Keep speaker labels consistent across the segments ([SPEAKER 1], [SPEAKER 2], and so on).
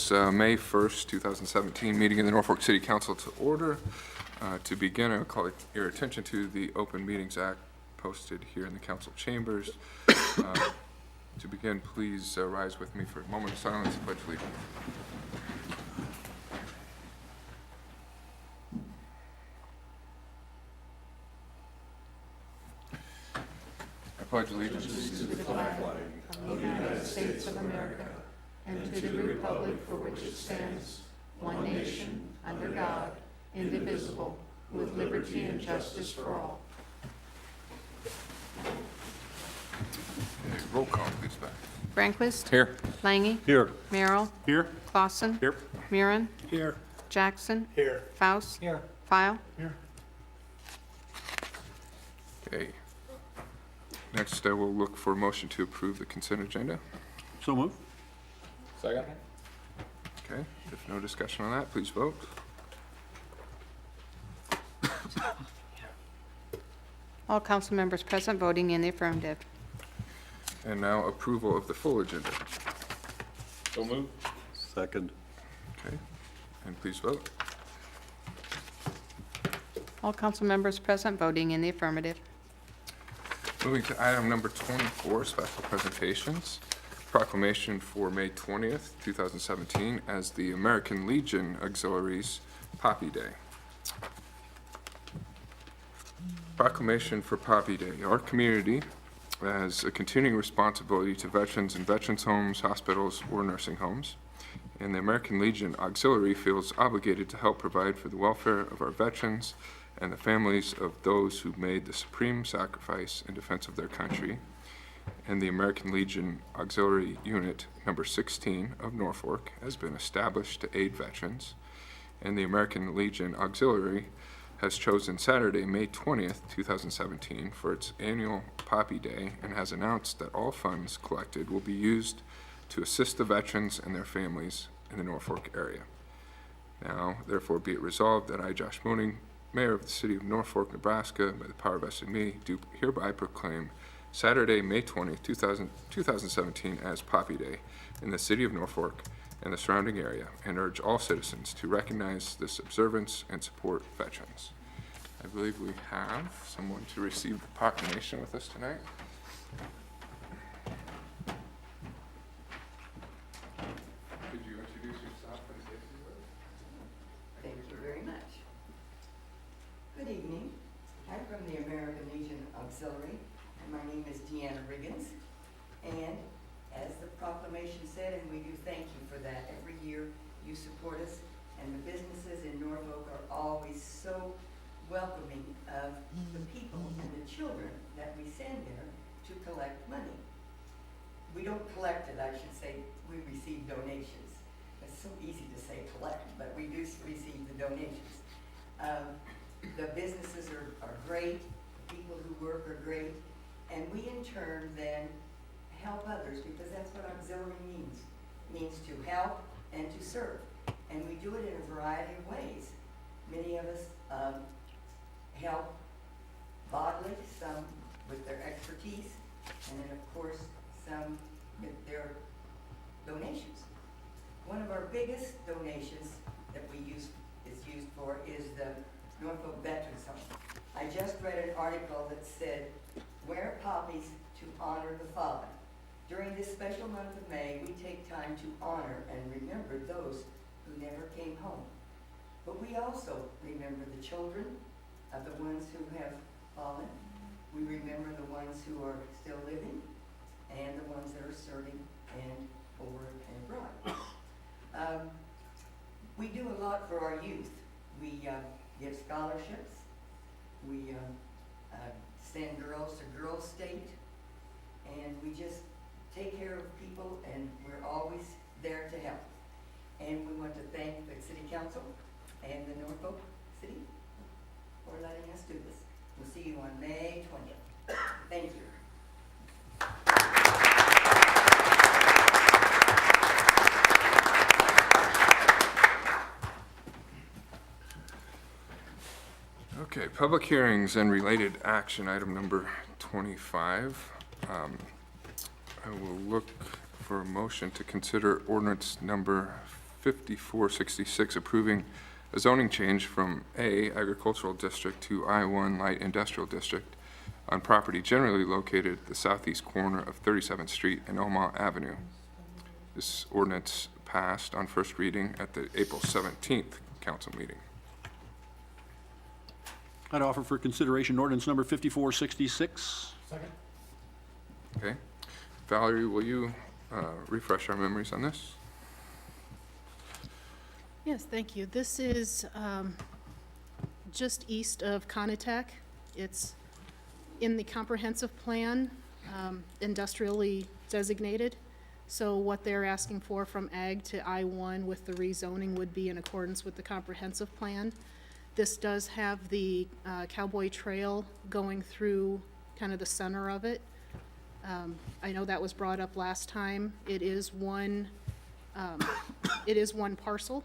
[SPEAKER 1] this May 1st, 2017 meeting in the Norfolk City Council to order. To begin, I'll call your attention to the Open Meetings Act posted here in the council chambers. To begin, please rise with me for a moment of silence and pledge allegiance. I pledge allegiance to the flag
[SPEAKER 2] of the United States of America and to the republic for which it stands, one nation, under God, indivisible, with liberty and justice for all.
[SPEAKER 1] Okay, roll call, please, back.
[SPEAKER 2] Branquist.
[SPEAKER 1] Here.
[SPEAKER 2] Lange.
[SPEAKER 3] Here.
[SPEAKER 2] Merrill.
[SPEAKER 3] Here.
[SPEAKER 2] Clausen.
[SPEAKER 3] Here.
[SPEAKER 2] Murin.
[SPEAKER 3] Here.
[SPEAKER 2] Jackson.
[SPEAKER 3] Here.
[SPEAKER 2] Faust.
[SPEAKER 3] Here.
[SPEAKER 2] File.
[SPEAKER 3] Here.
[SPEAKER 1] Okay. Next, I will look for a motion to approve the consent agenda.
[SPEAKER 3] So move.
[SPEAKER 1] Second. Okay, if no discussion on that, please vote.
[SPEAKER 2] All council members present voting in the affirmative.
[SPEAKER 1] And now approval of the full agenda.
[SPEAKER 3] So move. Second.
[SPEAKER 1] Okay, and please vote.
[SPEAKER 2] All council members present voting in the affirmative.
[SPEAKER 1] Moving to item number 24, special presentations. Proclamation for May 20th, 2017 as the American Legion Auxiliaries Poppy Day. Proclamation for Poppy Day. Our community has a continuing responsibility to veterans in veterans homes, hospitals, or nursing homes. And the American Legion Auxiliary feels obligated to help provide for the welfare of our veterans and the families of those who made the supreme sacrifice in defense of their country. And the American Legion Auxiliary Unit number 16 of Norfolk has been established to aid veterans. And the American Legion Auxiliary has chosen Saturday, May 20th, 2017 for its annual Poppy Day and has announced that all funds collected will be used to assist the veterans and their families in the Norfolk area. Now, therefore, be it resolved that I, Josh Mooning, Mayor of the City of Norfolk, Nebraska, by the power vested in me, do hereby proclaim Saturday, May 20th, 2017 as Poppy Day in the City of Norfolk and the surrounding area, and urge all citizens to recognize this observance and support veterans. I believe we have someone to receive the proclamation with us tonight. Could you introduce yourself and say a few words?
[SPEAKER 4] Thank you very much. Good evening. I'm from the American Legion Auxiliary, and my name is Deanna Riggins. And as the proclamation said, and we do thank you for that, every year you support us, and the businesses in Norfolk are always so welcoming of the people and the children that we send there to collect money. We don't collect it, I should say, we receive donations. It's so easy to say collect, but we do receive the donations. The businesses are great, the people who work are great, and we in turn then help others, because that's what auxiliary means. It means to help and to serve. And we do it in a variety of ways. Many of us help bodily, some with their expertise, and then of course some with their donations. One of our biggest donations that is used for is the Norfolk Veterans Home. I just read an article that said, "Wear poppies to honor the fallen." During this special month of May, we take time to honor and remember those who never came home. But we also remember the children of the ones who have fallen. We remember the ones who are still living and the ones that are serving and over and abroad. We do a lot for our youth. We give scholarships. We send girls to Girls State. And we just take care of people, and we're always there to help. And we want to thank the City Council and the Norfolk City for letting us do this. We'll see you on May 20th. Thank you.
[SPEAKER 1] Okay, public hearings and related action, item number 25. I will look for a motion to consider ordinance number 5466, approving a zoning change from A Agricultural District to I-1 Light Industrial District on property generally located at the southeast corner of 37th Street and Omaha Avenue. This ordinance passed on first reading at the April 17th council meeting.
[SPEAKER 3] I'd offer for consideration ordinance number 5466.
[SPEAKER 1] Okay. Valerie, will you refresh our memories on this?
[SPEAKER 2] Yes, thank you. This is just east of Conitec. It's in the comprehensive plan, industrially designated. So what they're asking for from ag to I-1 with the rezoning would be in accordance with the comprehensive plan. This does have the Cowboy Trail going through kind of the center of it. I know that was brought up last time. It is one parcel.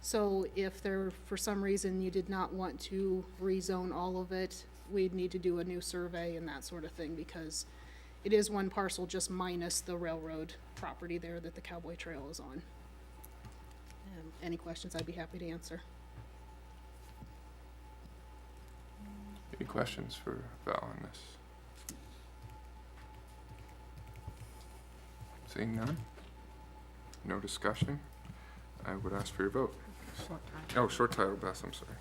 [SPEAKER 2] So if there, for some reason, you did not want to rezone all of it, we'd need to do a new survey and that sort of thing, because it is one parcel just minus the railroad property there that the Cowboy Trail is on. Any questions, I'd be happy to answer.
[SPEAKER 1] Any questions for Val on this? Seeing none? No discussion? I would ask for your vote. Oh, short title, Beth, I'm sorry.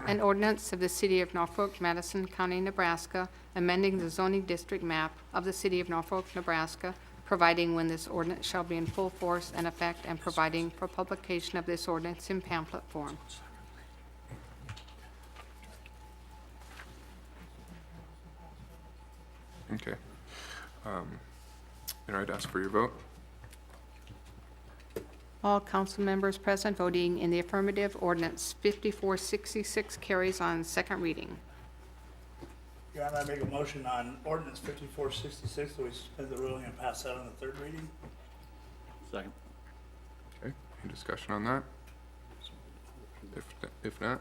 [SPEAKER 5] An ordinance of the City of Norfolk, Madison County, Nebraska, amending the zoning district map of the City of Norfolk, Nebraska, providing when this ordinance shall be in full force and effect, and providing for publication of this ordinance in pamphlet form.
[SPEAKER 1] Okay. And I'd ask for your vote.
[SPEAKER 5] All council members present voting in the affirmative, ordinance 5466 carries on second reading.
[SPEAKER 6] Your Honor, I make a motion on ordinance 5466 that we suspend the ruling and pass that on the third reading.
[SPEAKER 3] Second.
[SPEAKER 1] Okay, any discussion on that? If not,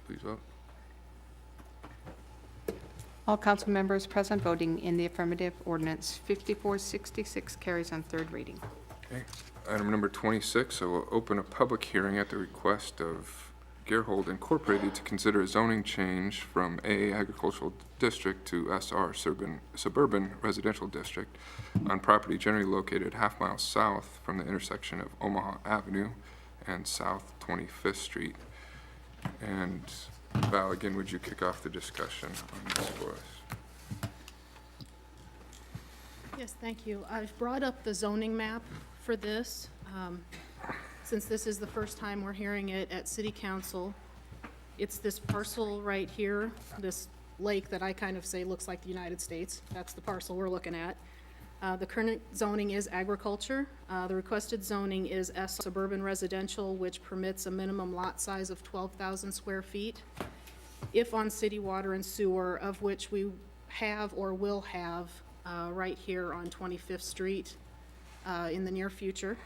[SPEAKER 1] please vote.
[SPEAKER 5] All council members present voting in the affirmative, ordinance 5466 carries on third reading.
[SPEAKER 1] Okay, item number 26, I will open a public hearing at the request of Gerhold Incorporated to consider a zoning change from A Agricultural District to SR Suburban Residential District on property generally located half-mile south from the intersection of Omaha Avenue and South 25th Street. And Val, again, would you kick off the discussion on this for us?
[SPEAKER 2] Yes, thank you. I've brought up the zoning map for this. Since this is the first time we're hearing it at City Council, it's this parcel right here, this lake that I kind of say looks like the United States. That's the parcel we're looking at. The current zoning is agriculture. The requested zoning is S suburban residential, which permits a minimum lot size of 12,000 square feet. If on city water and sewer, of which we have or will have right here on 25th Street in the near future.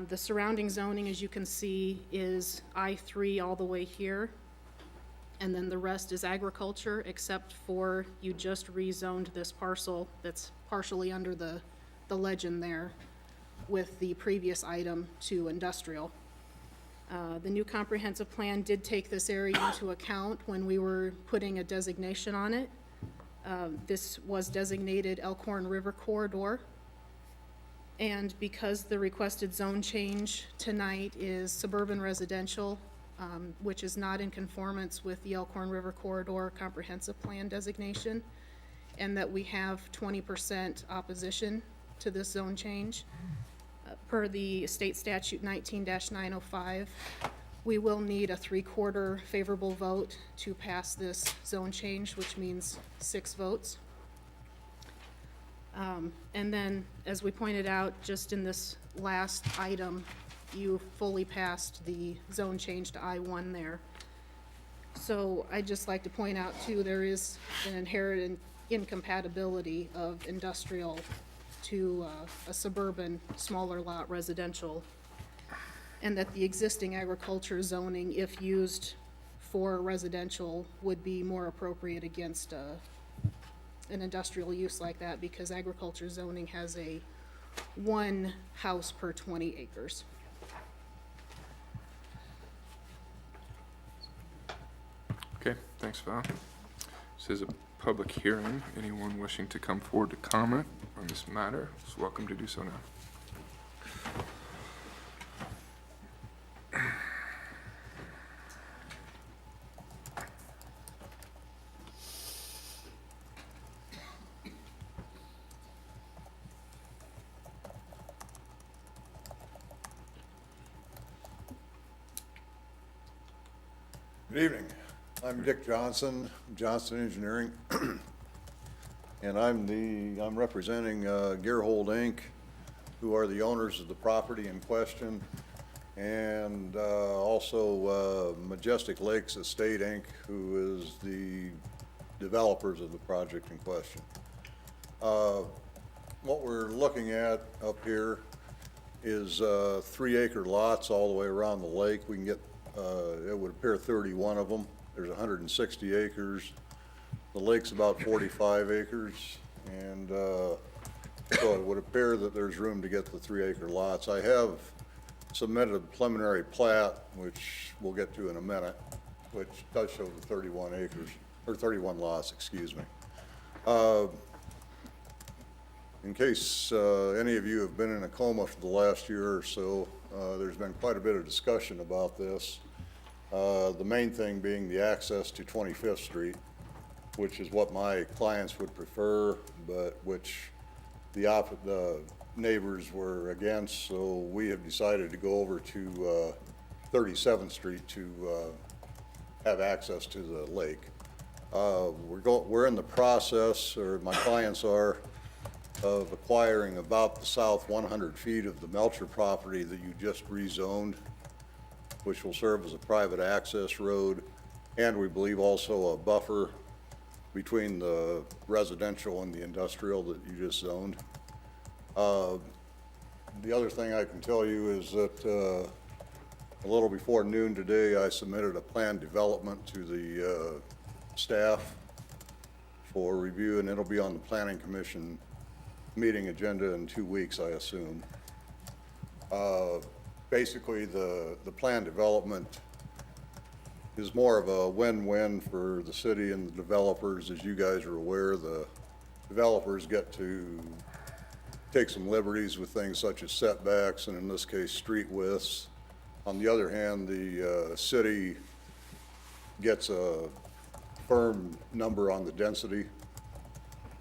[SPEAKER 2] The surrounding zoning, as you can see, is I-3 all the way here. And then the rest is agriculture, except for you just rezoned this parcel that's partially under the legend there with the previous item to industrial. The new comprehensive plan did take this area into account when we were putting a designation on it. This was designated Elkhorn River Corridor. And because the requested zone change tonight is suburban residential, which is not in conformance with the Elkhorn River Corridor Comprehensive Plan designation, and that we have 20% opposition to this zone change, per the state statute 19-905, we will need a 3/4 favorable vote to pass this zone change, which means 6 votes. And then, as we pointed out, just in this last item, you fully passed the zone change to I-1 there. So I'd just like to point out, too, there is an inherent incompatibility of industrial to a suburban, smaller lot residential, and that the existing agriculture zoning, if used for residential, would be more appropriate against an industrial use like that, because agriculture zoning has a 1 house per 20 acres.
[SPEAKER 1] Okay, thanks, Val. This is a public hearing. Anyone wishing to come forward to comment on this matter is welcome to do so now.
[SPEAKER 7] Good evening. I'm Dick Johnson, Johnson Engineering. And I'm representing Gearhold Inc., who are the owners of the property in question, and also Majestic Lakes Estate Inc., who is the developers of the project in question. What we're looking at up here is 3-acre lots all the way around the lake. We can get, it would appear 31 of them. There's 160 acres. The lake's about 45 acres. And so it would appear that there's room to get the 3-acre lots. I have submitted a preliminary plat, which we'll get to in a minute, which does show the 31 acres, or 31 lots, excuse me. In case any of you have been in a coma for the last year or so, there's been quite a bit of discussion about this. The main thing being the access to 25th Street, which is what my clients would prefer, but which the neighbors were against, so we have decided to go over to 37th Street to have access to the lake. We're in the process, or my clients are, of acquiring about the south 100 feet of the Melcher property that you just rezoned, which will serve as a private access road, and we believe also a buffer between the residential and the industrial that you just zoned. The other thing I can tell you is that a little before noon today, I submitted a planned development to the staff for review, and it'll be on the Planning Commission meeting agenda in 2 weeks, I assume. Basically, the planned development is more of a win-win for the city and the developers. As you guys are aware, the developers get to take some liberties with things such as setbacks, and in this case, street widths. On the other hand, the city gets a firm number on the density,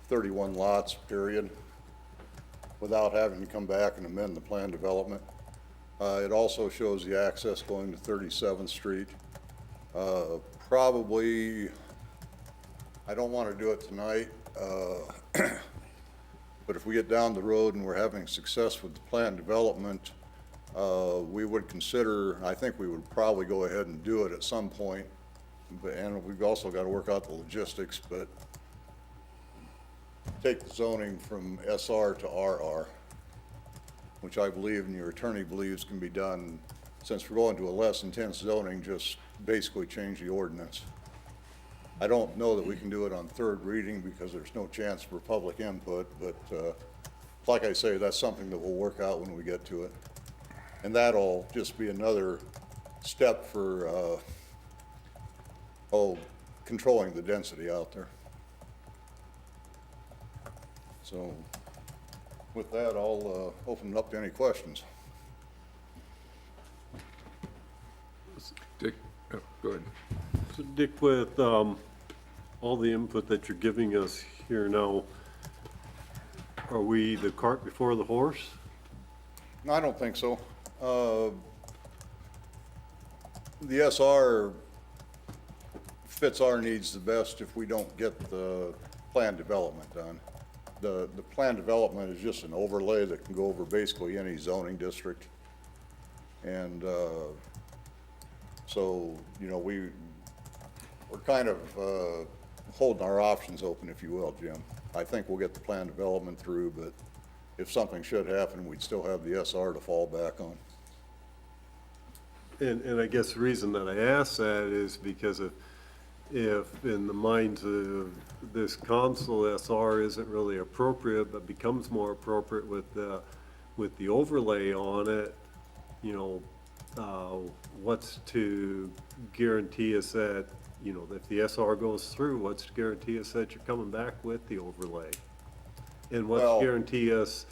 [SPEAKER 7] 31 lots, period, without having to come back and amend the plan development. It also shows the access going to 37th Street. Probably, I don't want to do it tonight, but if we get down the road and we're having success with the plan development, we would consider, I think we would probably go ahead and do it at some point, and we've also got to work out the logistics, but take the zoning from SR to RR, which I believe and your attorney believes can be done. Since we're going to a less intense zoning, just basically change the ordinance. I don't know that we can do it on third reading because there's no chance for public input, but like I say, that's something that we'll work out when we get to it. And that'll just be another step for controlling the density out there. So with that, I'll open it up to any questions.
[SPEAKER 1] Dick, oh, go ahead.
[SPEAKER 8] So Dick, with all the input that you're giving us here now, are we the cart before the horse?
[SPEAKER 7] No, I don't think so. The SR fits our needs the best if we don't get the plan development done. The plan development is just an overlay that can go over basically any zoning district. And so, you know, we're kind of holding our options open, if you will, Jim. I think we'll get the plan development through, but if something should happen, we'd still have the SR to fall back on.
[SPEAKER 8] And I guess the reason that I ask that is because if in the minds of this council, SR isn't really appropriate, but becomes more appropriate with the overlay on it, you know, what's to guarantee us that you know, if the SR goes through, what's to guarantee us that you're coming back with the overlay? And what's
[SPEAKER 7] Well-
[SPEAKER 8] to guarantee us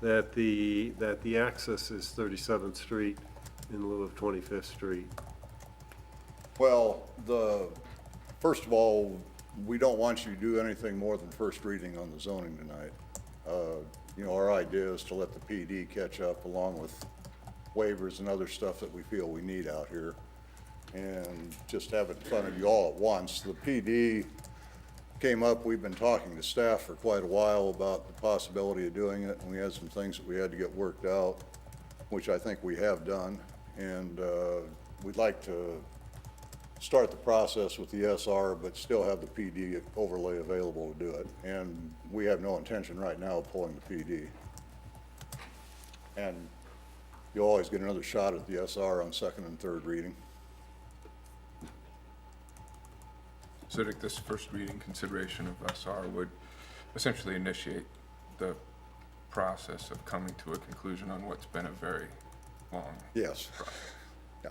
[SPEAKER 8] that the access is 37th Street in lieu of 25th Street?
[SPEAKER 7] Well, first of all, we don't want you to do anything more than first reading on the zoning tonight. You know, our idea is to let the PD catch up along with waivers and other stuff that we feel we need out here, and just have it in front of you all at once. The PD came up, we've been talking to staff for quite a while about the possibility of doing it, and we had some things that we had to get worked out, which I think we have done, and we'd like to start the process with the SR, but still have the PD overlay available to do it. And we have no intention right now of pulling the PD. And you'll always get another shot at the SR on second and third reading.
[SPEAKER 1] So I think this first reading consideration of SR would essentially initiate the process of coming to a conclusion on what's been a very long
[SPEAKER 7] Yes.
[SPEAKER 1] process.
[SPEAKER 7] Yeah.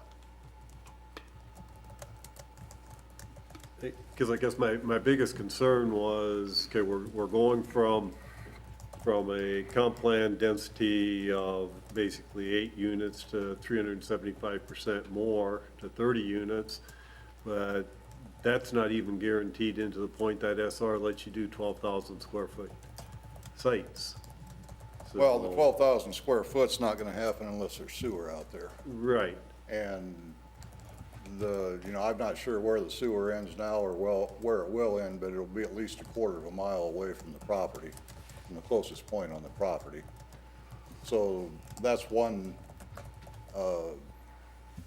[SPEAKER 8] Because I guess my biggest concern was, okay, we're going from a comp plan density of basically 8 units to 375% more to 30 units, but that's not even guaranteed into the point that SR lets you do 12,000 square foot sites.
[SPEAKER 7] Well, the
[SPEAKER 8] So-
[SPEAKER 7] 12,000 square foot's not gonna happen unless there's sewer out there.
[SPEAKER 8] Right,
[SPEAKER 7] And you know, I'm not sure where the sewer ends now or where it will end, but it'll be at least a quarter of a mile away from the property, from the closest point on the property. So that's one,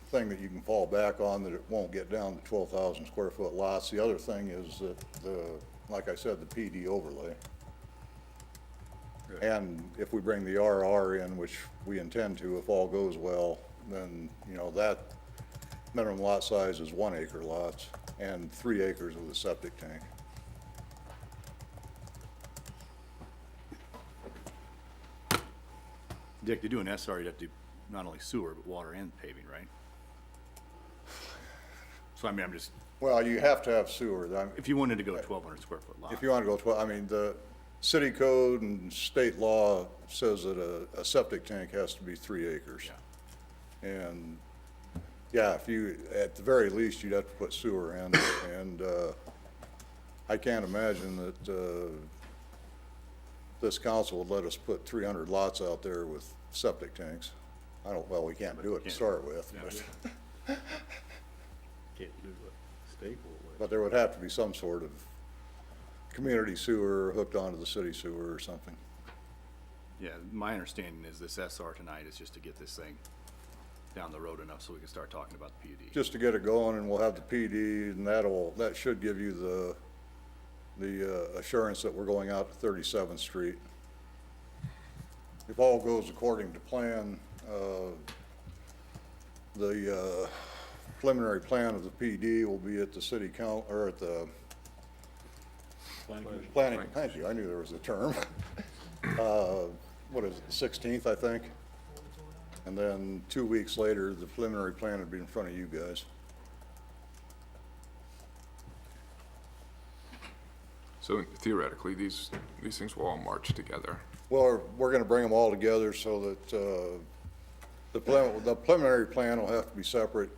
[SPEAKER 7] thing that you can fall back on, that it won't get down to 12,000 square foot lots. The other thing is that like I said, the PD overlay. And if we bring the RR in, which we intend to, if all goes well, then, you know, that minimum lot size is 1 acre lots and 3 acres with a septic tank.
[SPEAKER 9] Dick, to do an SR, you'd have to do not only sewer, but water and paving, right? So I mean, I'm just,
[SPEAKER 7] Well, you have to have sewer.
[SPEAKER 9] if you wanted to go 1,200 square foot lot.
[SPEAKER 7] If you want to go 12, I mean, the city code and state law says that a septic tank has to be 3 acres.
[SPEAKER 9] Yeah.
[SPEAKER 7] And, yeah, if you, at the very least, you'd have to put sewer in, and, I can't imagine that, this council would let us put 300 lots out there with septic tanks. Well, we can't do it to
[SPEAKER 9] Can't.
[SPEAKER 7] start with,
[SPEAKER 9] Yeah.
[SPEAKER 7] but,
[SPEAKER 8] can't do what state will let.
[SPEAKER 7] but there would have to be some sort of community sewer hooked onto the city sewer or something.
[SPEAKER 9] Yeah, my understanding is this SR tonight is just to get this thing down the road enough so we can start talking about the PUD.
[SPEAKER 7] Just to get it going, and we'll have the PD, and that should give you the assurance that we're going out to 37th Street. If all goes according to plan, the preliminary plan of the PD will be at the city count, or at the planning, thank you, I knew there was a term. What is it, the 16th, I think? And then 2 weeks later, the preliminary plan would be in front of you guys.
[SPEAKER 1] So theoretically, these things will all march together.
[SPEAKER 7] Well, we're gonna bring them all together so that, the preliminary plan will have to be separate.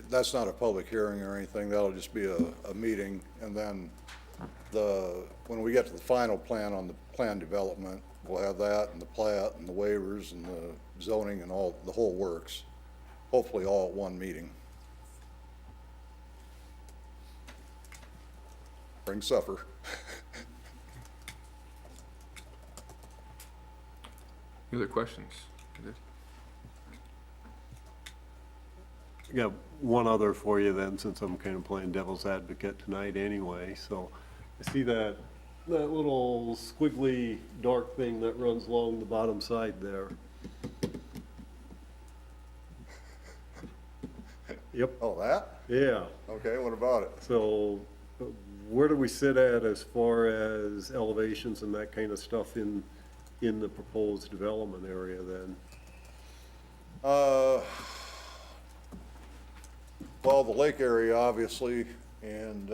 [SPEAKER 7] That's not a public hearing or anything, that'll just be a meeting, and then when we get to the final plan on the plan development, we'll have that, and the plat, and the waivers, and the zoning, and all, the whole works, hopefully all at one meeting. Bring supper.
[SPEAKER 1] Any other questions?
[SPEAKER 8] I got one other for you then, since I'm kind of playing devil's advocate tonight anyway. So I see that little squiggly dark thing that runs along the bottom side there. Yep,
[SPEAKER 7] Oh, that?
[SPEAKER 8] yeah.
[SPEAKER 7] Okay, what about it?
[SPEAKER 8] So where do we sit at as far as elevations and that kind of stuff in the proposed development area then?
[SPEAKER 7] Well, the lake area, obviously, and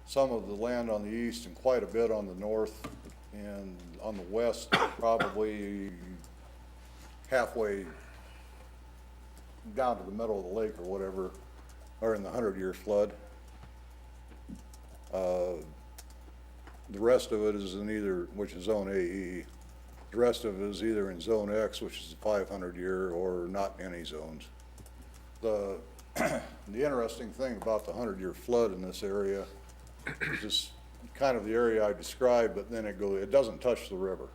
[SPEAKER 7] some of the land on the east and quite a bit on the north, and on the west, probably halfway down to the middle of the lake or whatever, are in the 100-year flood. The rest of it is in either, which is Zone AE. The rest of it is either in Zone X, which is the 500-year, or not in any zones. The interesting thing about the 100-year flood in this area is just kind of the area I described, but then it doesn't touch the river.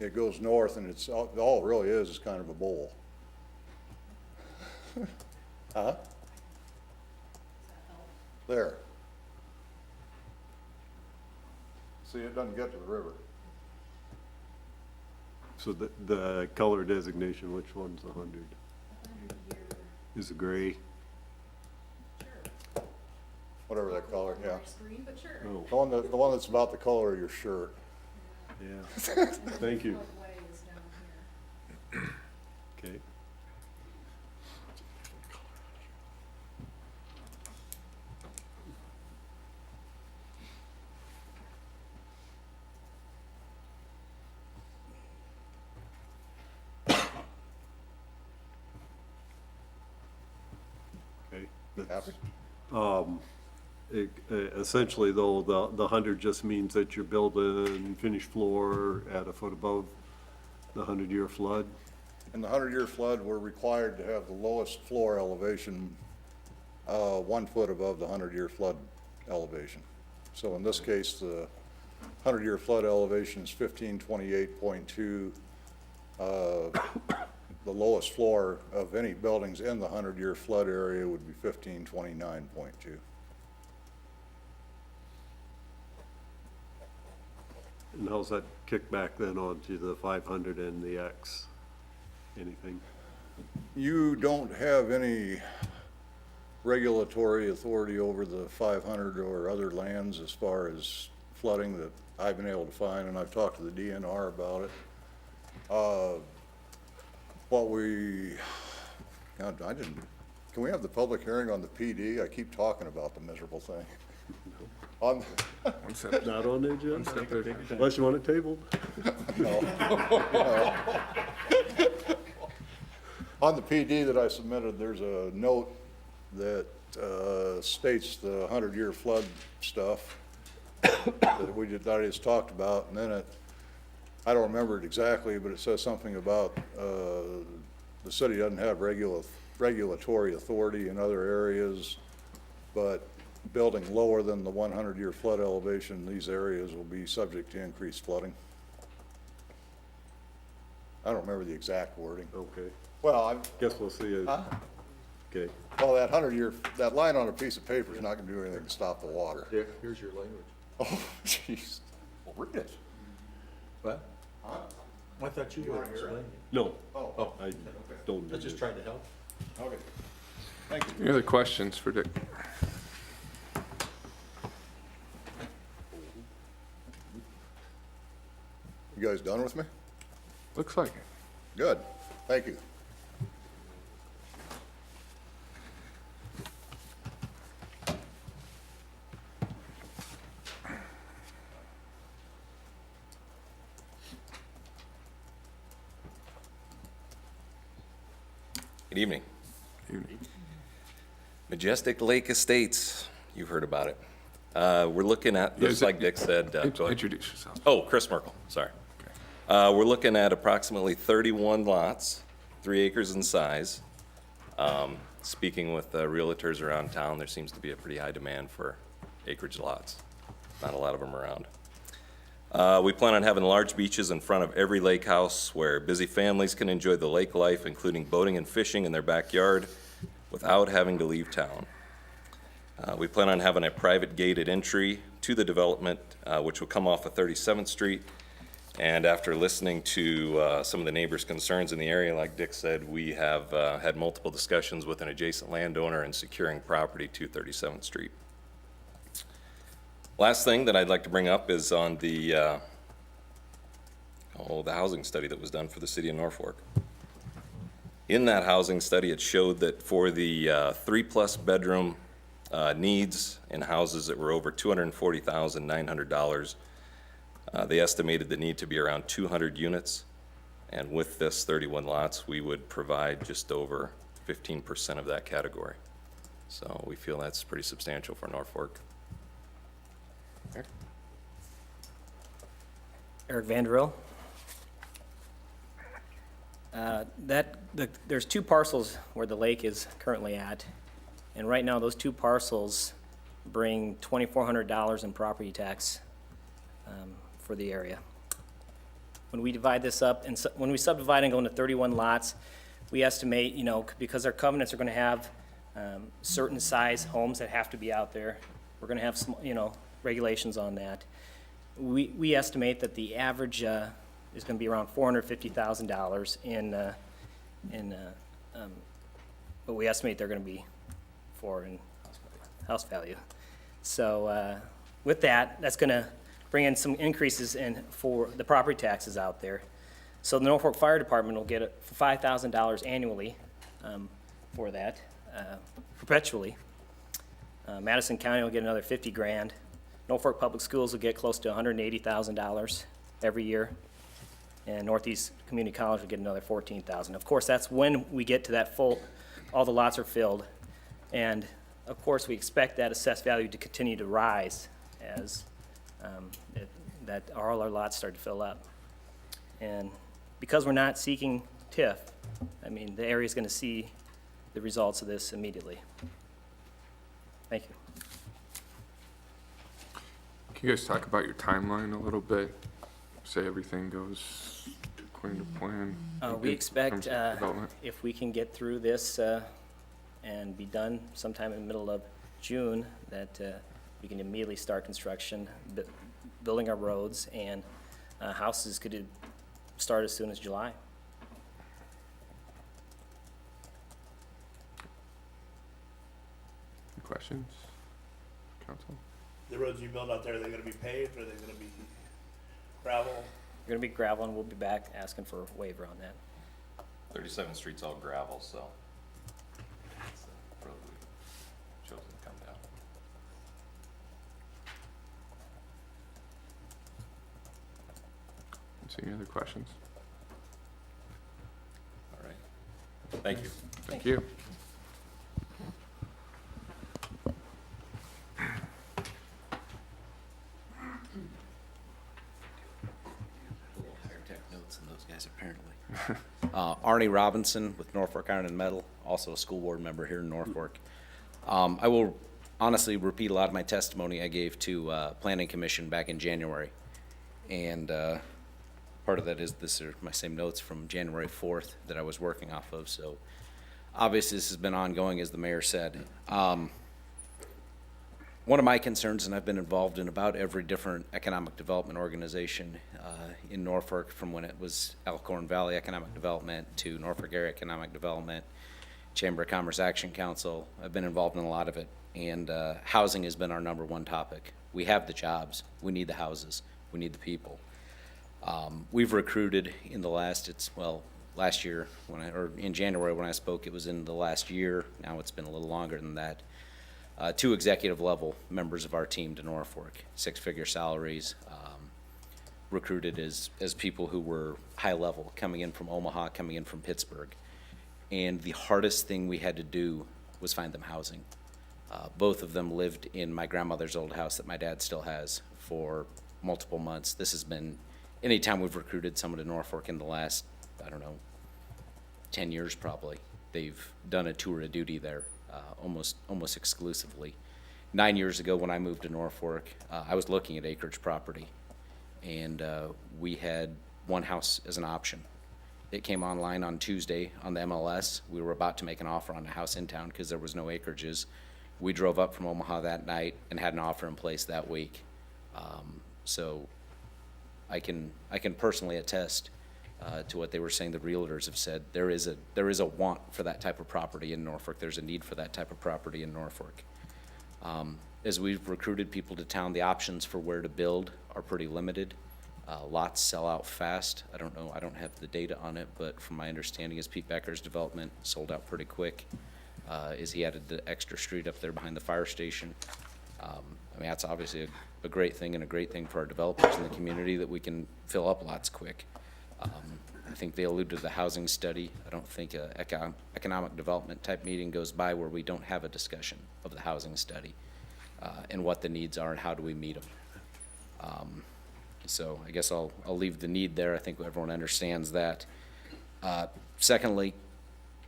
[SPEAKER 7] It goes north, and all it really is kind of a bowl. Huh? There. See, it doesn't get to the river.
[SPEAKER 8] So the color designation, which one's 100? Is it gray?
[SPEAKER 7] Whatever that color, yeah.
[SPEAKER 2] Green, but sure.
[SPEAKER 8] Oh,
[SPEAKER 7] The one that's about the color of your shirt.
[SPEAKER 8] yeah. Thank you. Okay. Okay.
[SPEAKER 7] Happy?
[SPEAKER 8] Essentially, though, the 100 just means that you're building finished floor at a foot above the 100-year flood.
[SPEAKER 7] In the 100-year flood, we're required to have the lowest floor elevation 1 foot above the 100-year flood elevation. So in this case, the 100-year flood elevation is 1528.2. The lowest floor of any buildings in the 100-year flood area would be 1529.2.
[SPEAKER 8] And how's that kick back then onto the 500 and the X? Anything?
[SPEAKER 7] You don't have any regulatory authority over the 500 or other lands as far as flooding that I've been able to find, and I've talked to the DNR about it. Can we have the public hearing on the PD? I keep talking about the miserable thing. On,
[SPEAKER 1] One step,
[SPEAKER 8] Not on the
[SPEAKER 1] one
[SPEAKER 8] agenda,
[SPEAKER 1] step at a time.
[SPEAKER 8] unless you want it tabled.
[SPEAKER 7] on the PD that I submitted, there's a note that states the 100-year flood stuff that I just talked about, and then I don't remember it exactly, but it says something about the city doesn't have regulatory authority in other areas, but building lower than the 100-year flood elevation, these areas will be subject to increased flooding. I don't remember the exact wording.
[SPEAKER 8] Okay,
[SPEAKER 7] Well,
[SPEAKER 8] guess we'll see it.
[SPEAKER 7] Huh?
[SPEAKER 8] Okay,
[SPEAKER 7] well, that 100-year, that line on a piece of paper is not gonna do anything to stop the water.
[SPEAKER 10] Here's your language.
[SPEAKER 7] Oh, jeez. Well, read it.
[SPEAKER 10] What? I thought you were explaining.
[SPEAKER 8] no,
[SPEAKER 7] Oh,
[SPEAKER 8] I don't.
[SPEAKER 10] I was just trying to help.
[SPEAKER 7] okay. Thank you.
[SPEAKER 1] Any other questions for Dick?
[SPEAKER 7] You guys done with me?
[SPEAKER 1] Looks like it.
[SPEAKER 7] Good. Thank you.
[SPEAKER 11] Good evening.
[SPEAKER 1] Evening.
[SPEAKER 11] Majestic Lake Estates, you've heard about it. We're looking at, just like Dick said, go ahead.
[SPEAKER 1] Introduce yourself.
[SPEAKER 11] Oh, Chris Merkel, sorry. We're looking at approximately 31 lots, 3 acres in size. Speaking with realtors around town, there seems to be a pretty high demand for acreage lots. Not a lot of them around. We plan on having large beaches in front of every lake house where busy families can enjoy the lake life, including boating and fishing in their backyard without having to leave town. We plan on having a private gated entry to the development, which will come off of 37th Street. And after listening to some of the neighbors' concerns in the area, like Dick said, we have had multiple discussions with an adjacent landowner in securing property to 37th Street. Last thing that I'd like to bring up is on the housing study that was done for the city of Norfolk. In that housing study, it showed that for the 3-plus bedroom needs in houses that were over $240,900, they estimated the need to be around 200 units. And with this 31 lots, we would provide just over 15% of that category. So we feel that's pretty substantial for Norfolk.
[SPEAKER 12] Eric Vanderbilt. There's two parcels where the lake is currently at, and right now those two parcels bring $2,400 in property tax for the area. When we divide this up, and when we subdivide and go into 31 lots, we estimate, because our covenants are going to have certain size homes that have to be out there, we're going to have some, regulations on that. We estimate that the average is going to be around $450,000 but we estimate they're going to be in house value. So with that, that's going to bring in some increases for the property taxes out there. So the Norfolk Fire Department will get $5,000 annually for that, perpetually. Madison County will get another $50,000. Norfolk Public Schools will get close to $180,000 every year. And Northeast Community College will get another $14,000. Of course, that's when we get to that all the lots are filled. And of course, we expect that assessed value to continue to rise as all our lots start to fill up. And because we're not seeking TIF, the area is going to see the results of this immediately. Thank you.
[SPEAKER 1] Can you guys talk about your timeline a little bit? Say everything goes according to plan?
[SPEAKER 12] We
[SPEAKER 1] in
[SPEAKER 12] expect,
[SPEAKER 1] terms of development?
[SPEAKER 12] if we can get through this and be done sometime in the middle of June, that we can immediately start construction, building our roads, and houses could start as soon as July.
[SPEAKER 1] Any questions, council?
[SPEAKER 6] The roads you build out there, are they gonna be paved, or are they gonna be gravel?
[SPEAKER 12] We're going to be gravel, and we'll be back asking for a waiver on that.
[SPEAKER 11] 37th Street's all gravel, so it's the road we've chosen to come down.
[SPEAKER 1] Any other questions?
[SPEAKER 11] All right. Thank you.
[SPEAKER 1] Thank you.
[SPEAKER 13] Higher tech notes than those guys, apparently. Arnie Robinson with Norfolk Iron and Metal, also a school board member here in Norfolk. I will honestly repeat a lot of my testimony I gave to Planning Commission back in January. And part of that is this are my same notes from January 4th that I was working off of. So obviously this has been ongoing, as the mayor said. One of my concerns, and I've been involved in about every different economic development organization in Norfolk, from when it was Elkhorn Valley Economic Development to Norfolk Area Economic Development, Chamber of Commerce Action Council. I've been involved in a lot of it, and housing has been our #1 topic. We have the jobs, we need the houses, we need the people. We've recruited in the last year, or in January when I spoke, it was in the last year. Now it's been a little longer than that. 2 executive level members of our team to Norfolk, 6-figure salaries, recruited as people who were high level, coming in from Omaha, coming in from Pittsburgh. And the hardest thing we had to do was find them housing. Both of them lived in my grandmother's old house that my dad still has for multiple months. This has been, anytime we've recruited someone to Norfolk in the last, 10 years probably, they've done a tour of duty there. Almost exclusively. 9 years ago when I moved to Norfolk, I was looking at acreage property, and we had one house as an option. It came online on Tuesday on the MLS. We were about to make an offer on a house in town because there was no acreages. We drove up from Omaha that night and had an offer in place that week. So I can personally attest to what they were saying. The realtors have said there is a want for that type of property in Norfolk. There's a need for that type of property in Norfolk. As we've recruited people to town, the options for where to build are pretty limited. Lots sell out fast. I don't know, I don't have the data on it, but from my understanding is Pete Becker's development sold out pretty quick. Is he added the extra street up there behind the fire station. I mean, that's obviously a great thing and a great thing for our developers in the community that we can fill up lots quick. I think they alluded to the housing study. I don't think a economic development type meeting goes by where we don't have a discussion of the housing study and what the needs are and how do we meet them. So I guess I'll leave the need there. I think everyone understands that. Secondly,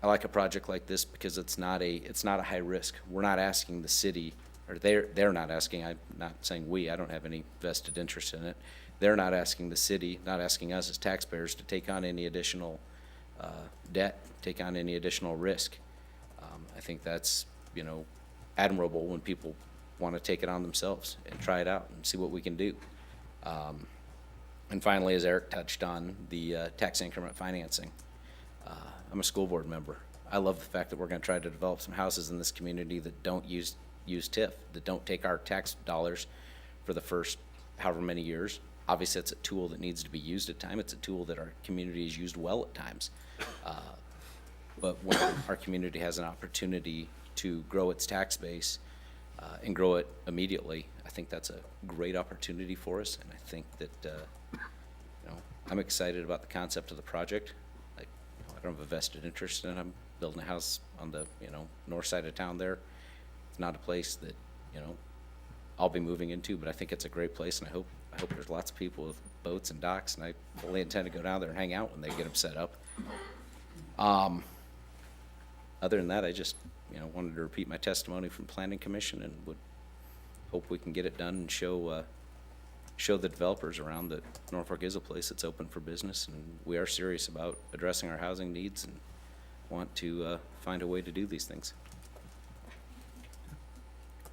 [SPEAKER 13] I like a project like this because it's not a high risk. We're not asking the city, or they're not asking, I'm not saying we, I don't have any vested interest in it. They're not asking the city, not asking us as taxpayers to take on any additional debt, take on any additional risk. I think that's, admirable when people want to take it on themselves and try it out and see what we can do. And finally, as Eric touched on, the tax increment financing. I'm a school board member. I love the fact that we're going to try to develop some houses in this community that don't use TIF, that don't take our tax dollars for the first however many years. Obviously, it's a tool that needs to be used at times. It's a tool that our community has used well at times. But when our community has an opportunity to grow its tax base and grow it immediately, I think that's a great opportunity for us. And I think that, I'm excited about the concept of the project. I don't have a vested interest in it. I'm building a house on the, north side of town there. It's not a place that, I'll be moving into, but I think it's a great place, and I hope there's lots of people with boats and docks, and I fully intend to go down there and hang out when they get them set up. Other than that, I just, wanted to repeat my testimony from Planning Commission and would hope we can get it done and show the developers around that Norfolk is a place that's open for business, and we are serious about addressing our housing needs and want to find a way to do these things.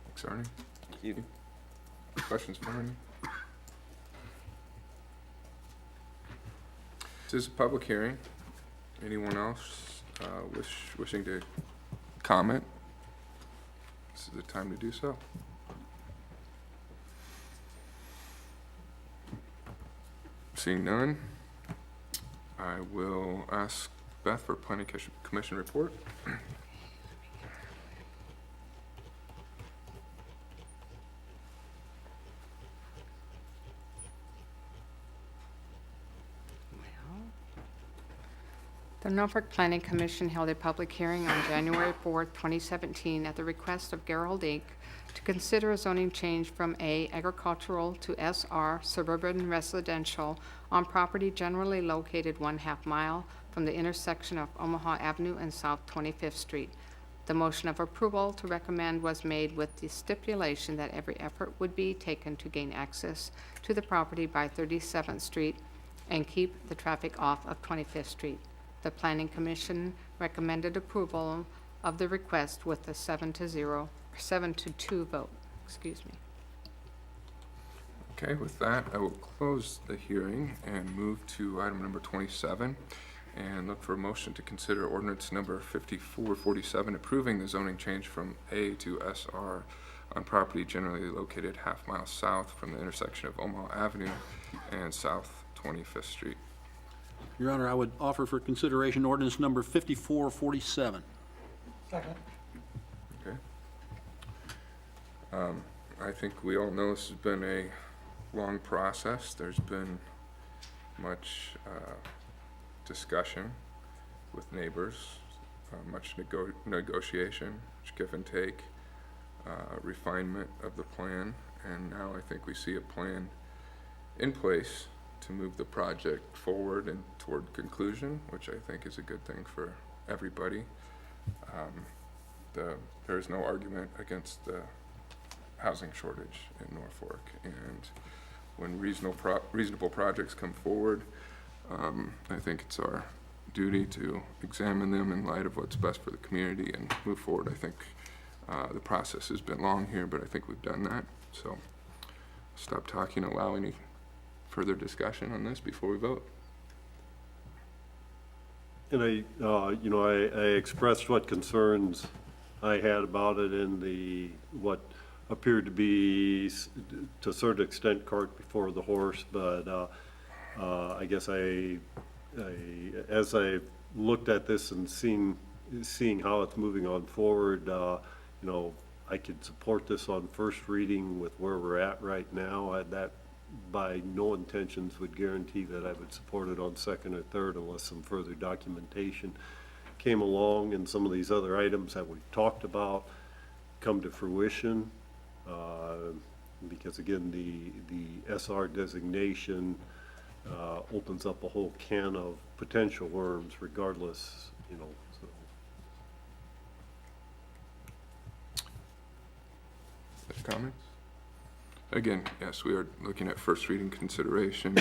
[SPEAKER 1] Thanks, Arnie.
[SPEAKER 13] Thank you.
[SPEAKER 1] Questions for Arnie? This is a public hearing. Anyone else wishing to comment? This is the time to do so. Seeing none, I will ask Beth for Planning Commission report.
[SPEAKER 5] The Norfolk Planning Commission held a public hearing on January 4th, 2017, at the request of Gerald Inc. to consider a zoning change from A, agricultural, to SR, suburban residential, on property generally located 1/2 mile from the intersection of Omaha Avenue and South 25th Street. The motion of approval to recommend was made with the stipulation that every effort would be taken to gain access to the property by 37th Street and keep the traffic off of 25th Street. The Planning Commission recommended approval of the request with a 7-2 vote. Excuse me.
[SPEAKER 1] Okay, with that, I will close the hearing and move to item number 27 and look for a motion to consider ordinance number 5447, approving the zoning change from A to SR on property generally located 1/2 mile south from the intersection of Omaha Avenue and South 25th Street.
[SPEAKER 3] Your Honor, I would offer for consideration ordinance number 5447.
[SPEAKER 6] Second.
[SPEAKER 1] Okay. I think we all know this has been a long process. There's been much discussion with neighbors, much negotiation, much give and take, refinement of the plan, and now I think we see a plan in place to move the project forward and toward conclusion, which I think is a good thing for everybody. There is no argument against the housing shortage in Norfolk, and when reasonable projects come forward, I think it's our duty to examine them in light of what's best for the community and move forward. I think the process has been long here, but I think we've done that. So stop talking, allow any further discussion on this before we vote.
[SPEAKER 8] And I expressed what concerns I had about it in what appeared to be, to a certain extent, cart before the horse, but I guess as I looked at this and seeing how it's moving on forward, I could support this on first reading with where we're at right now. That by no intentions would guarantee that I would support it on second or third unless some further documentation came along and some of these other items that we've talked about come to fruition. Because again, the SR designation opens up a whole can of potential worms regardless, so.
[SPEAKER 1] Other comments? Again, yes, we are looking at first reading consideration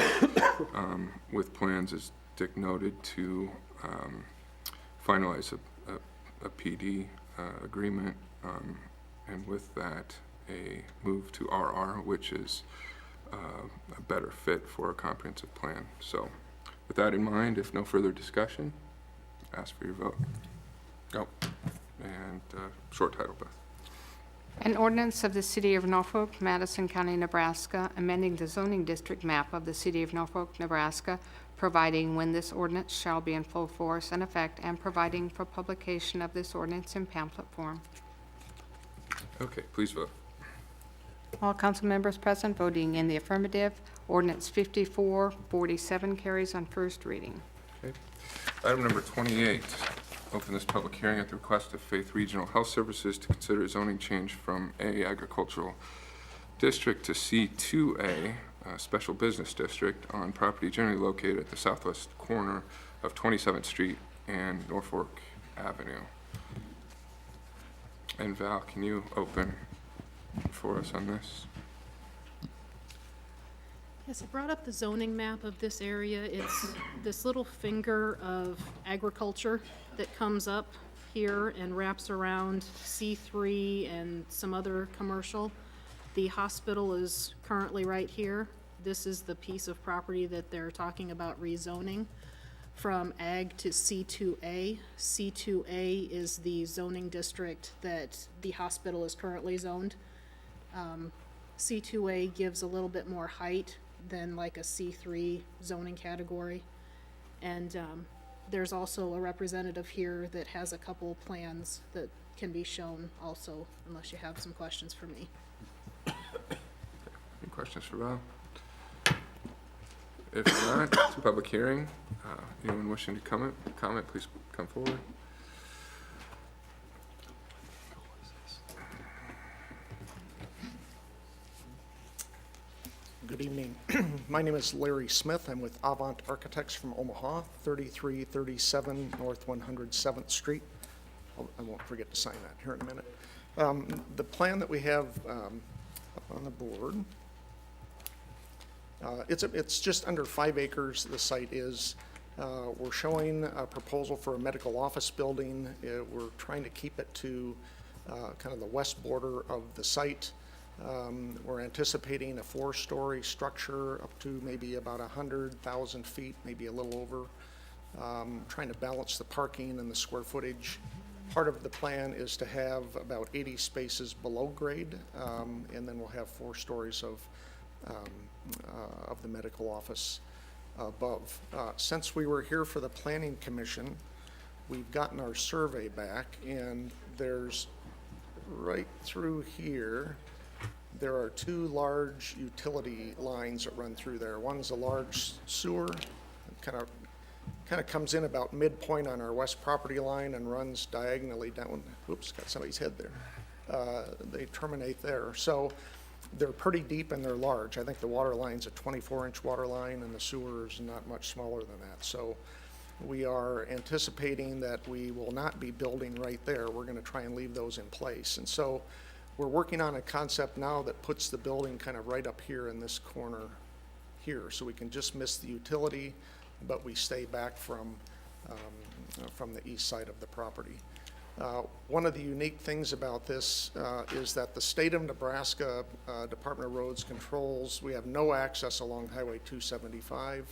[SPEAKER 1] with plans, as Dick noted, to finalize a PD agreement, and with that, a move to RR, which is a better fit for a comprehensive plan. So with that in mind, if no further discussion, ask for your vote. Oh, and short title, Beth.
[SPEAKER 5] An ordinance of the City of Norfolk, Madison County, Nebraska, amending the zoning district map of the City of Norfolk, Nebraska, providing when this ordinance shall be in full force and effect, and providing for publication of this ordinance in pamphlet form.
[SPEAKER 1] Okay, please vote.
[SPEAKER 5] All council members present voting in the affirmative. Ordinance 5447 carries on first reading.
[SPEAKER 1] Okay. Item number 28, open this public hearing at the request of Faith Regional Health Services to consider zoning change from A Agricultural District to C2A, Special Business District, on property generally located at the southwest corner of 27th Street and Norfolk Avenue. And Val, can you open for us on this?
[SPEAKER 2] Yes, I brought up the zoning map of this area. It's this little finger of agriculture that comes up here and wraps around C3 and some other commercial. The hospital is currently right here. This is the piece of property that they're talking about rezoning from ag to C2A. C2A is the zoning district that the hospital is currently zoned. C2A gives a little bit more height than like a C3 zoning category. And there's also a representative here that has a couple plans that can be shown also, unless you have some questions for me.
[SPEAKER 1] Any questions for Val? If not, it's a public hearing. Anyone wishing to comment, please come forward.
[SPEAKER 14] Good evening. My name is Larry Smith. I'm with Avant Architects from Omaha, 3337 North 107th Street. I won't forget to sign that here in a minute. The plan that we have up on the board, it's just under 5 acres, the site is. We're showing a proposal for a medical office building. We're trying to keep it to kind of the west border of the site. We're anticipating a 4-story structure up to maybe about 100,000 feet, maybe a little over. Trying to balance the parking and the square footage. Part of the plan is to have about 80 spaces below grade, and then we'll have 4 stories of the medical office above. Since we were here for the Planning Commission, we've gotten our survey back, and there's right through here, there are 2 large utility lines that run through there. One's a large sewer, kind of comes in about midpoint on our west property line and runs diagonally down. Oops, got somebody's head there. They terminate there. So they're pretty deep and they're large. I think the water line's a 24-inch water line and the sewer is not much smaller than that. So we are anticipating that we will not be building right there. We're going to try and leave those in place. And so we're working on a concept now that puts the building kind of right up here in this corner here. So we can just miss the utility, but we stay back from the east side of the property. One of the unique things about this is that the state of Nebraska Department of Roads controls, we have no access along Highway 275.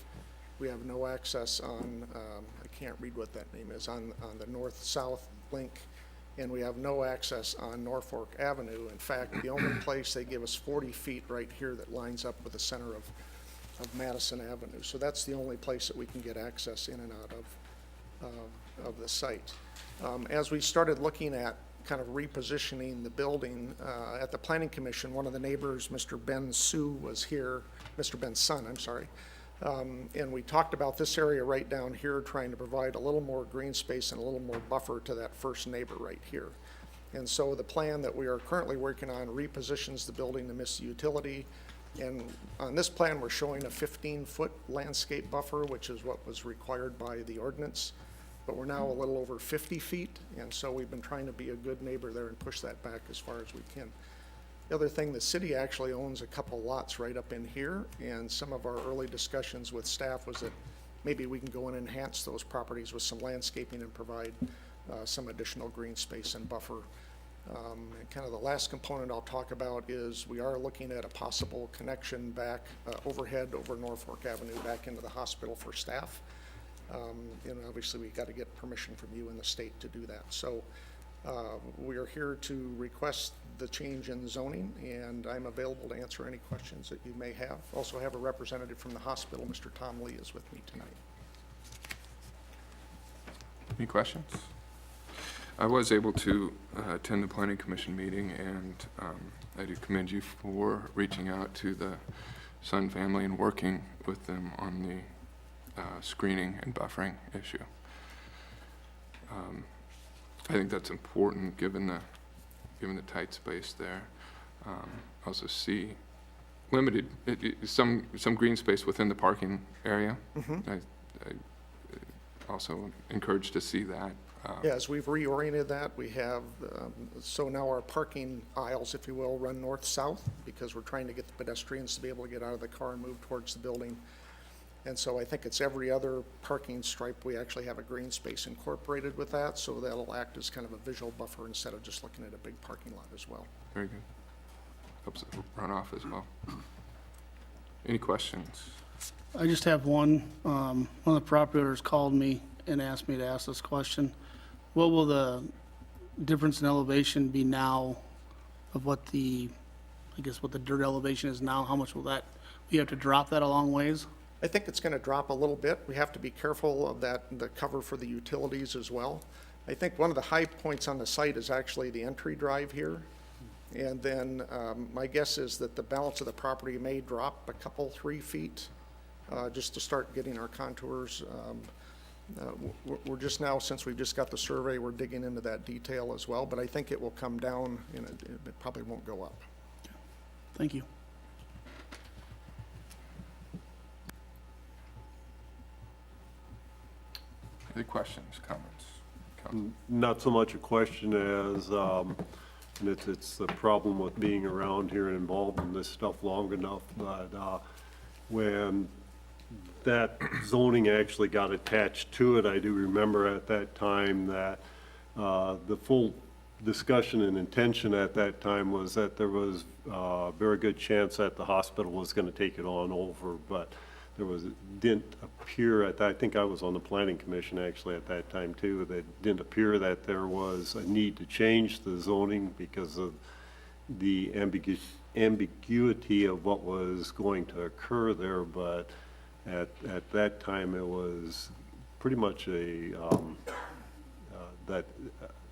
[SPEAKER 14] We have no access on, I can't read what that name is, on the north-south link, and we have no access on Norfolk Avenue. In fact, the only place they give us 40 feet right here that lines up with the center Madison Avenue. So that's the only place that we can get access in and out of the site. As we started looking at kind of repositioning the building, at the Planning Commission, one of the neighbors, Mr. Ben Sue, was here, Mr. Ben's son, I'm sorry. And we talked about this area right down here, trying to provide a little more green space and a little more buffer to that first neighbor right here. And so the plan that we are currently working on repositions the building to miss the utility. And on this plan, we're showing a 15-foot landscape buffer, which is what was required by the ordinance. But we're now a little over 50 feet, and so we've been trying to be a good neighbor there and push that back as far as we can. The other thing, the city actually owns a couple lots right up in here, and some of our early discussions with staff was that maybe we can go and enhance those properties with some landscaping and provide some additional green space and buffer. And kind of the last component I'll talk about is we are looking at a possible connection back overhead over Norfolk Avenue back into the hospital for staff. Obviously we got to get permission from you and the state to do that. So we are here to request the change in zoning, and I'm available to answer any questions that you may have. Also have a representative from the hospital, Mr. Tom Lee, is with me tonight.
[SPEAKER 1] Any questions? I was able to attend the Planning Commission meeting, and I do commend you for reaching out to the Sun family and working with them on the screening and buffering issue. I think that's important given the tight space there. Also see limited some green space within the parking area. I also encouraged to see that.
[SPEAKER 14] Yeah, as we've reoriented that, we have, so now our parking aisles, if you will, run north-south because we're trying to get the pedestrians to be able to get out of the car and move towards the building. And so I think it's every other parking stripe, we actually have a green space incorporated with that, so that'll act as kind of a visual buffer instead of just looking at a big parking lot as well.
[SPEAKER 1] Very good. Helps it run off as well. Any questions?
[SPEAKER 15] I just have one. One of the property owners called me and asked me to ask this question. What will the difference in elevation be now of what the dirt elevation is now? How much will that, we have to drop that a long ways?
[SPEAKER 14] I think it's going to drop a little bit. We have to be careful of that, the cover for the utilities as well. I think one of the high points on the site is actually the entry drive here. And then my guess is that the balance of the property may drop a couple, 3 feet just to start getting our contours. We're just now, since we've just got the survey, we're digging into that detail as well, but I think it will come down and it probably won't go up.
[SPEAKER 15] Thank you.
[SPEAKER 1] Any questions, comments?
[SPEAKER 8] Not so much a question as, and it's the problem with being around here and involved in this stuff long enough, but when that zoning actually got attached to it, I do remember at that time that the full discussion and intention at that time was that there was a very good chance that the hospital was going to take it on over, but didn't appear at that, I think I was on the Planning Commission actually at that time too, that didn't appear that there was a need to change the zoning because of the ambiguity of what was going to occur there, but at that time it was pretty much that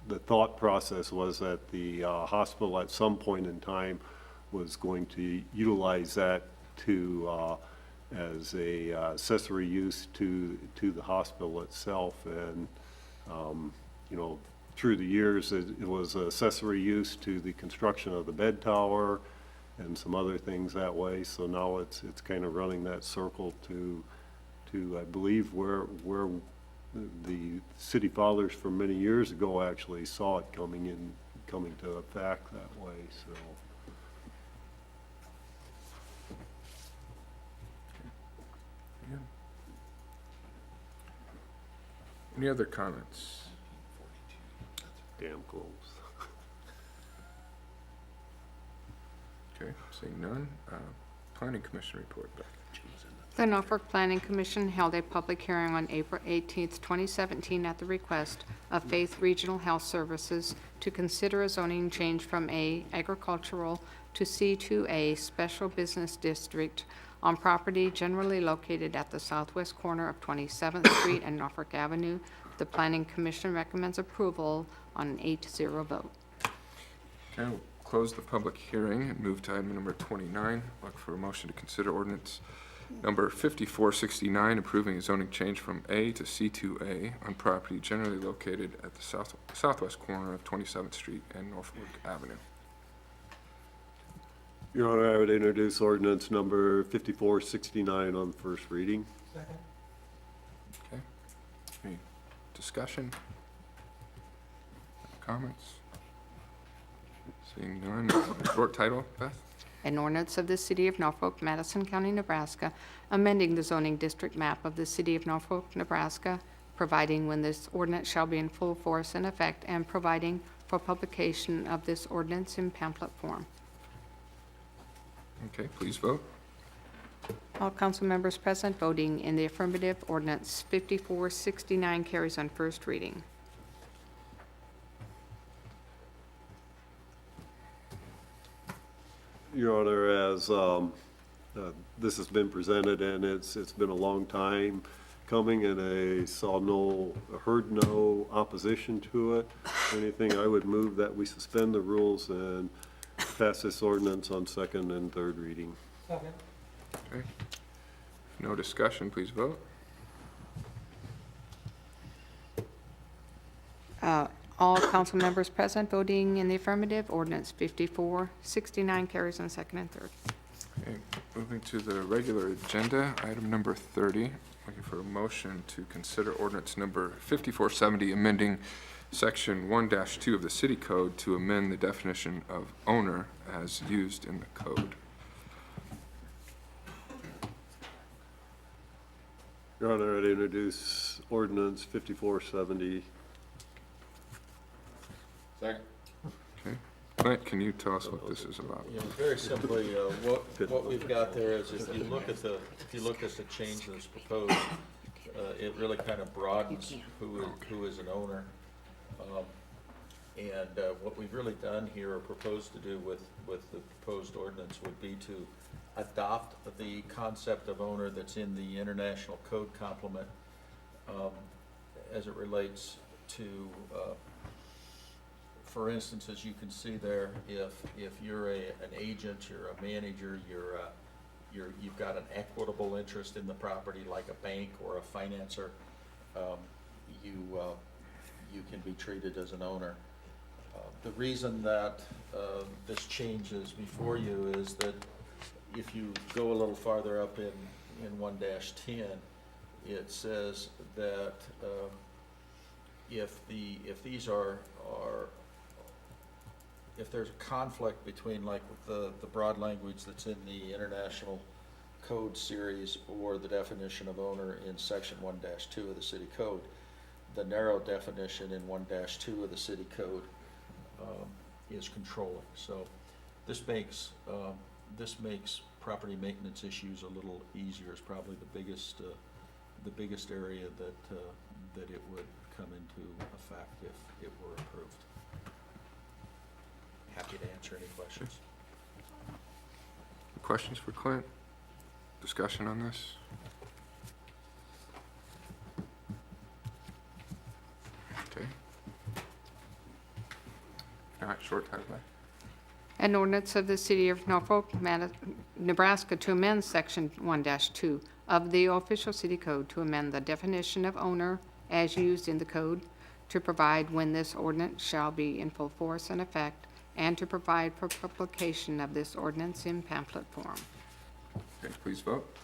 [SPEAKER 8] the thought process was that the hospital at some point in time was going to utilize that to as a accessory use to the hospital itself, and through the years it was accessory use to the construction of the bed tower and some other things that way. So now it's kind of running that circle to I believe where the city fathers from many years ago actually saw it coming to effect that way. So.
[SPEAKER 1] Any other comments?
[SPEAKER 8] Damn close.
[SPEAKER 1] Okay, seeing none. Planning Commission report, Beck.
[SPEAKER 5] The Norfolk Planning Commission held a public hearing on April 18th, 2017 at the request of Faith Regional Health Services to consider a zoning change from A, agricultural, to C2A, special business district on property generally located at the southwest corner of 27th Street and Norfolk Avenue. The Planning Commission recommends approval on an 8-0 vote.
[SPEAKER 1] Okay, we'll close the public hearing and move to item number 29. Look for a motion to consider ordinance number 5469, approving a zoning change from A to C2A on property generally located at the southwest corner of 27th Street and Norfolk Avenue.
[SPEAKER 8] Your Honor, I would introduce ordinance number 5469 on first reading.
[SPEAKER 1] Okay. Any discussion? Comments? Seeing none. Short title, Beth?
[SPEAKER 5] An ordinance of the City of Norfolk, Madison County, Nebraska, amending the zoning district map of the City of Norfolk, Nebraska, providing when this ordinance shall be in full force and effect, and providing for publication of this ordinance in pamphlet form.
[SPEAKER 1] Okay, please vote.
[SPEAKER 5] All council members present voting in the affirmative, ordinance 5469 carries on first reading.
[SPEAKER 8] Your Honor, as this has been presented, and it's been a long time coming, and I heard no opposition to it or anything, I would move that we suspend the rules and pass this ordinance on second and third reading.
[SPEAKER 1] Okay. No discussion, please vote.
[SPEAKER 5] All council members present voting in the affirmative, ordinance 5469 carries on second and third.
[SPEAKER 1] Okay, moving to the regular agenda, item number 30, looking for a motion to consider ordinance number 5470, amending section 1-2 of the city code to amend the definition of owner as used in the code.
[SPEAKER 8] Your Honor, I'd introduce ordinance 5470.
[SPEAKER 10] Second.
[SPEAKER 1] Okay. Clint, can you tell us what this is about?
[SPEAKER 10] You know, very simply, what we've got there is if you look at the change that's proposed, it really kind of broadens who is an owner. And what we've really done here or proposed to do with the proposed ordinance would be to adopt the concept of owner that's in the International Code Complement as it relates to for instance, as you can see there, if you're an agent, you're a manager, you've got an equitable interest in the property like a bank or a financer, you can be treated as an owner. The reason that this change is before you is that if you go a little farther up in 1-10, it says that if these are if there's a conflict between like the broad language that's in the International Code series or the definition of owner in section 1-2 of the city code, the narrow definition in 1-2 of the city code is controlling. So this makes property maintenance issues a little easier. It's probably the biggest area that it would come into effect if it were approved. Happy to answer any questions.
[SPEAKER 1] Questions for Clint? Discussion on this? Okay. All right, short title.
[SPEAKER 5] An ordinance of the City of Norfolk, Nebraska to amend Section 1-2 of the official city code to amend the definition of owner as used in the code, to provide when this ordinance shall be in full force and effect, and to provide for publication of this ordinance in pamphlet form.
[SPEAKER 1] Okay, please vote.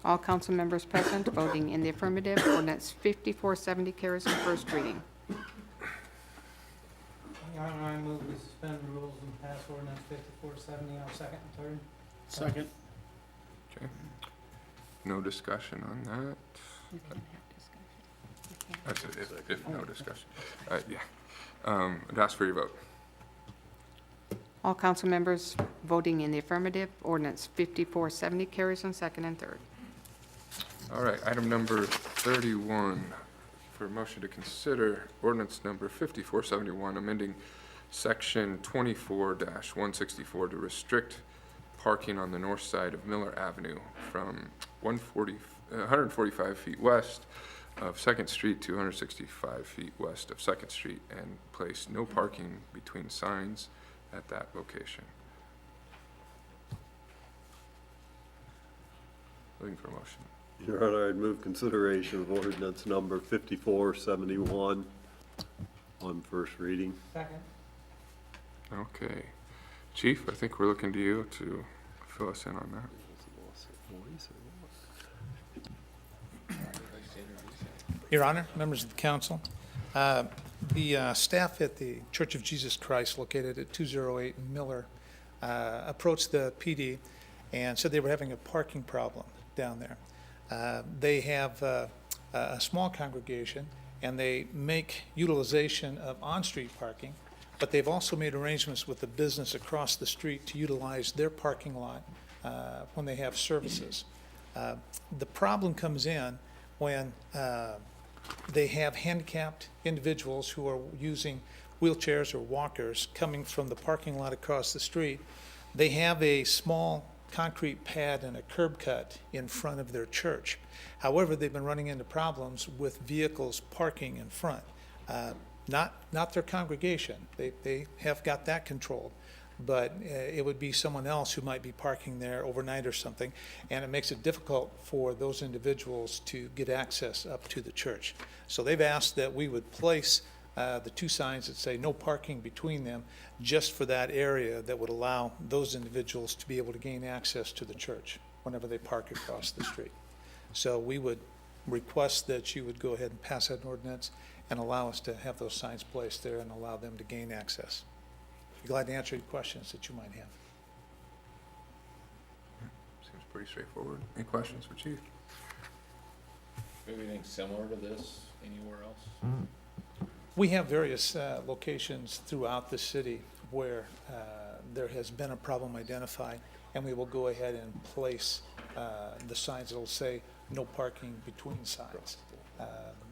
[SPEAKER 5] All council members present voting in the affirmative, ordinance 5470 carries on first reading.
[SPEAKER 16] Your Honor, I move we suspend the rules and pass ordinance 5470 on second and third.
[SPEAKER 15] Second.
[SPEAKER 1] Okay. No discussion on that.
[SPEAKER 5] We can have discussion.
[SPEAKER 1] That's it, if no discussion. Yeah. I'd ask for your vote.
[SPEAKER 5] All council members voting in the affirmative, ordinance 5470 carries on second and third.
[SPEAKER 1] All right, item number 31, for a motion to consider ordinance number 5471, amending section 24-164 to restrict parking on the north side of Miller Avenue from 145 feet west of Second Street to 165 feet west of Second Street, and place no parking between signs at that location. Looking for a motion.
[SPEAKER 8] Your Honor, I'd move consideration of ordinance number 5471 on first reading.
[SPEAKER 16] Second.
[SPEAKER 1] Okay. Chief, I think we're looking to you to fill us in on that.
[SPEAKER 17] Your Honor, members of the council, the staff at the Church of Jesus Christ located at 208 Miller approached the PD and said they were having a parking problem down there. They have a small congregation, and they make utilization of on-street parking, but they've also made arrangements with the business across the street to utilize their parking lot when they have services. The problem comes in when they have handicapped individuals who are using wheelchairs or walkers coming from the parking lot across the street. They have a small concrete pad and a curb cut in front of their church. However, they've been running into problems with vehicles parking in front. Not their congregation. They have got that controlled. But it would be someone else who might be parking there overnight or something, and it makes it difficult for those individuals to get access up to the church. So they've asked that we would place the two signs that say no parking between them just for that area that would allow those individuals to be able to gain access to the church whenever they park across the street. So we would request that you would go ahead and pass that ordinance and allow us to have those signs placed there and allow them to gain access. Be glad to answer any questions that you might have.
[SPEAKER 1] Seems pretty straightforward. Any questions for Chief?
[SPEAKER 10] Anything similar to this anywhere else?
[SPEAKER 17] We have various locations throughout the city where there has been a problem identified, and we will go ahead and place the signs that will say no parking between signs.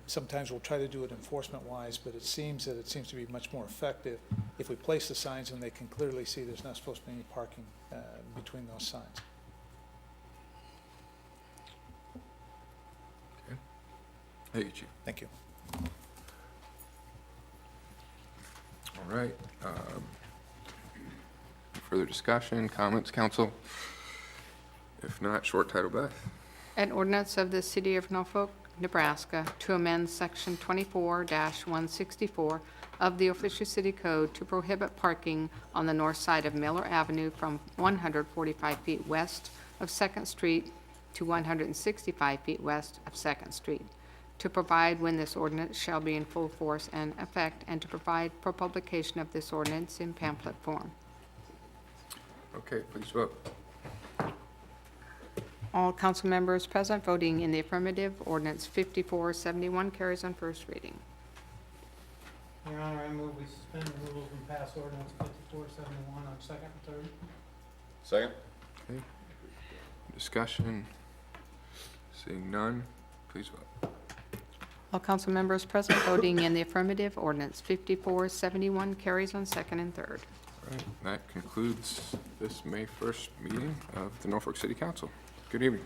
[SPEAKER 17] Sometimes we'll try to do it enforcement-wise, but it seems to be much more effective if we place the signs and they can clearly see there's not supposed to be any parking between those signs.
[SPEAKER 1] Okay. Thank you, Chief.
[SPEAKER 17] Thank you.
[SPEAKER 1] All right. Further discussion, comments, council? If not, short title, Beth.
[SPEAKER 5] An ordinance of the City of Norfolk, Nebraska, to amend Section 24-164 of the official city code to prohibit parking on the north side of Miller Avenue from 145 feet west of Second Street to 165 feet west of Second Street, to provide when this ordinance shall be in full force and effect, and to provide for publication of this ordinance in pamphlet form.
[SPEAKER 1] Okay, please vote.
[SPEAKER 5] All council members present voting in the affirmative, ordinance 5471 carries on first reading.
[SPEAKER 16] Your Honor, I move we suspend the rules and pass ordinance 5471 on second and third.
[SPEAKER 10] Second?
[SPEAKER 1] Okay. Discussion? Seeing none, please vote.
[SPEAKER 5] All council members present voting in the affirmative, ordinance 5471 carries on second and third.
[SPEAKER 1] All right, that concludes this May 1st meeting of the Norfolk City Council. Good evening.